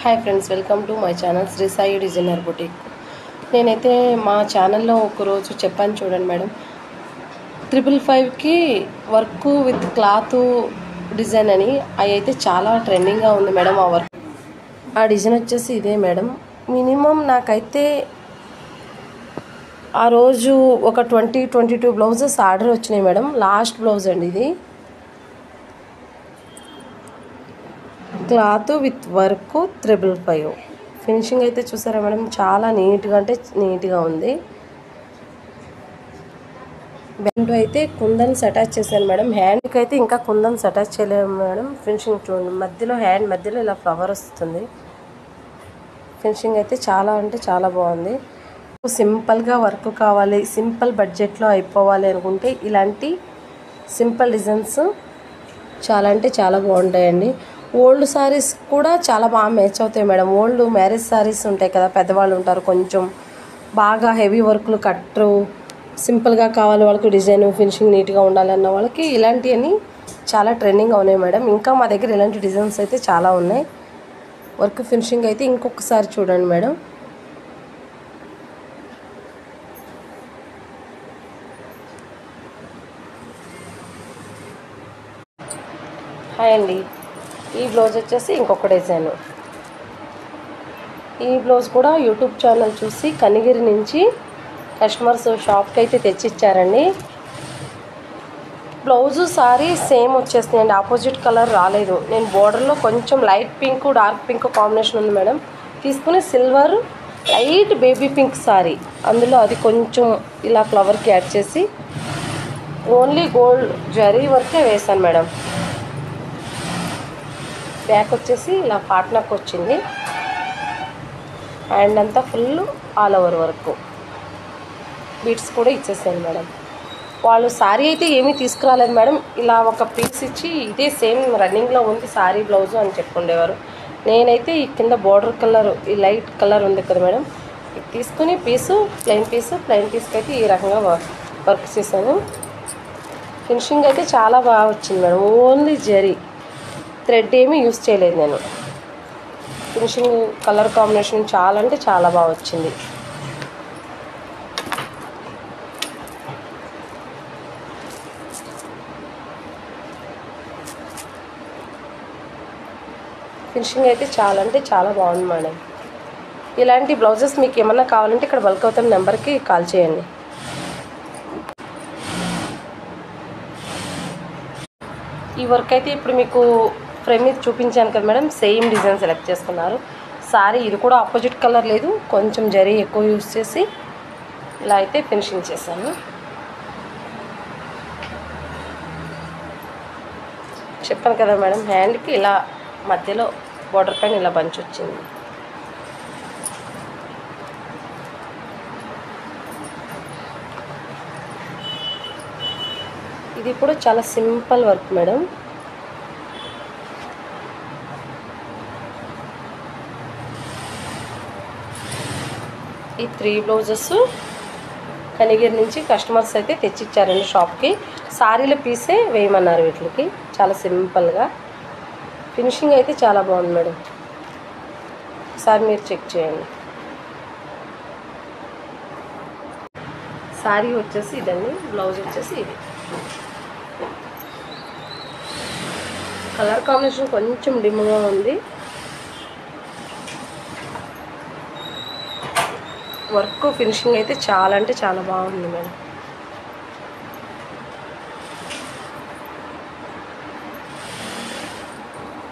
Hi friends, welcome to my channel Sri Sai designer boutique. నేనైతే మా ఛానల్లో ఒకరోజు చెప్పాను చూడండి మేడం, 555కి వర్క్ విత్ క్లాత్ డిజైన్ అని. అవి అయితే చాలా ట్రెండింగ్గా ఉంది మేడం. ఆ వర్క్ ఆ డిజైన్ వచ్చేసి ఇదే మేడం. మినిమం నాకైతే ఆ రోజు ఒక 22 బ్లౌజెస్ ఆర్డర్ వచ్చినాయి మేడం. లాస్ట్ బ్లౌజ్ అండి ఇది. క్లాత్ విత్ వర్క్ 555 ఫినిషింగ్ అయితే చూసారా మేడం, చాలా నీట్గా అంటే నీట్గా ఉంది. బ్యాండ్ అయితే కుందన్స్ అటాచ్ చేశాను మేడం. హ్యాండ్కి అయితే ఇంకా కుందన్స్ అటాచ్ చేయలేము మేడం. ఫినిషింగ్ చూడండి, మధ్యలో హ్యాండ్ మధ్యలో ఇలా ఫ్లవర్ వస్తుంది. ఫినిషింగ్ అయితే చాలా అంటే చాలా బాగుంది. సింపుల్గా వర్క్ కావాలి, సింపుల్ బడ్జెట్లో అయిపోవాలి అనుకుంటే ఇలాంటి సింపుల్ డిజైన్స్ చాలా అంటే చాలా బాగుంటాయండి. ఓల్డ్ సారీస్ కూడా చాలా బాగా మ్యాచ్ అవుతాయి మేడం. ఓల్డ్ మ్యారేజ్ సారీస్ ఉంటాయి కదా, పెద్దవాళ్ళు ఉంటారు, కొంచెం బాగా హెవీ వర్క్లు కట్టరు, సింపుల్గా కావాలి వాళ్ళకి, డిజైన్ ఫినిషింగ్ నీట్గా ఉండాలన్న వాళ్ళకి ఇలాంటివన్నీ చాలా ట్రెండింగ్ ఉన్నాయి మేడం. ఇంకా మా దగ్గర ఇలాంటి డిజైన్స్ అయితే చాలా ఉన్నాయి. వర్క్ ఫినిషింగ్ అయితే ఇంకొకసారి చూడండి మేడం. హాయ్ అండి, ఈ బ్లౌజ్ వచ్చేసి ఇంకొక డిజైన్. ఈ బ్లౌజ్ కూడా యూట్యూబ్ ఛానల్ చూసి కనిగిరి నుంచి కస్టమర్స్ షాప్కి అయితే తెచ్చిచ్చారండి. బ్లౌజు సారీ సేమ్ వచ్చేస్తున్నాయండి, ఆపోజిట్ కలర్ రాలేదు. నేను బోర్డర్లో కొంచెం light pink dark pink combination ఉంది మేడం. తీసుకుని silver light baby pink sari, అందులో అది కొంచెం ఇలా ఫ్లవర్కి యాడ్ చేసి ఓన్లీ గోల్డ్ జరీ వర్కే వేసాను మేడం. బ్యాక్ వచ్చేసి ఇలా పాట్నాక్ వచ్చింది. హ్యాండ్ అంతా full all over work, beats కూడా ఇచ్చేసాను మేడం. వాళ్ళు సారీ అయితే ఏమీ తీసుకురాలేదు మేడం. ఇలా ఒక పీస్ ఇచ్చి ఇదే సేమ్ రన్నింగ్లో ఉంది సారీ బ్లౌజు అని చెప్పుండేవారు. నేనైతే ఈ కింద బోర్డర్ కలర్ ఈ లైట్ కలర్ ఉంది కదా మేడం, ఇది తీసుకుని ప్లెయిన్ పీస్కి అయితే ఈ రకంగా వర్క్ చేశాను. ఫినిషింగ్ అయితే చాలా బాగా వచ్చింది మేడం. ఓన్లీ జరీ, థ్రెడ్ ఏమీ యూస్ చేయలేదు నేను. ఫినిషింగ్ కలర్ కాంబినేషన్ చాలా అంటే చాలా బాగా వచ్చింది. ఫినిషింగ్ అయితే చాలా అంటే చాలా బాగుంది మేడం. ఇలాంటి బ్లౌజెస్ మీకు ఏమన్నా కావాలంటే ఇక్కడ బల్క్ అవుతున్న నెంబర్కి కాల్ చేయండి. ఈ వర్క్ అయితే ఇప్పుడు మీకు ఫ్రేమ్ మీద చూపించాను కదా మేడం, సేమ్ డిజైన్ సెలెక్ట్ చేసుకున్నారు. సారీ ఇది కూడా ఆపోజిట్ కలర్ లేదు, కొంచెం జరీ ఎక్కువ యూస్ చేసి ఇలా అయితే ఫినిషింగ్ చేశాను. చెప్పాను కదా మేడం, హ్యాండ్కి ఇలా మధ్యలో బోర్డర్ పైన ఇలా బంచ్ వచ్చింది. ఇది కూడా చాలా సింపుల్ వర్క్ మేడం. ఈ 3 బ్లౌజెస్ కనిగిరి నుంచి కస్టమర్స్ అయితే తెచ్చిచ్చారండి షాప్కి. సారీల పీసే వేయమన్నారు వీటికి. చాలా సింపుల్గా ఫినిషింగ్ అయితే చాలా బాగుంది మేడం. ఒకసారి మీరు చెక్ చేయండి. సారీ వచ్చేసి ఇదండి, బ్లౌజ్ వచ్చేసి ఇది. కలర్ కాంబినేషన్ కొంచెం డిమ్గా ఉంది. వర్క్ ఫినిషింగ్ అయితే చాలా అంటే చాలా బాగుంది మేడం.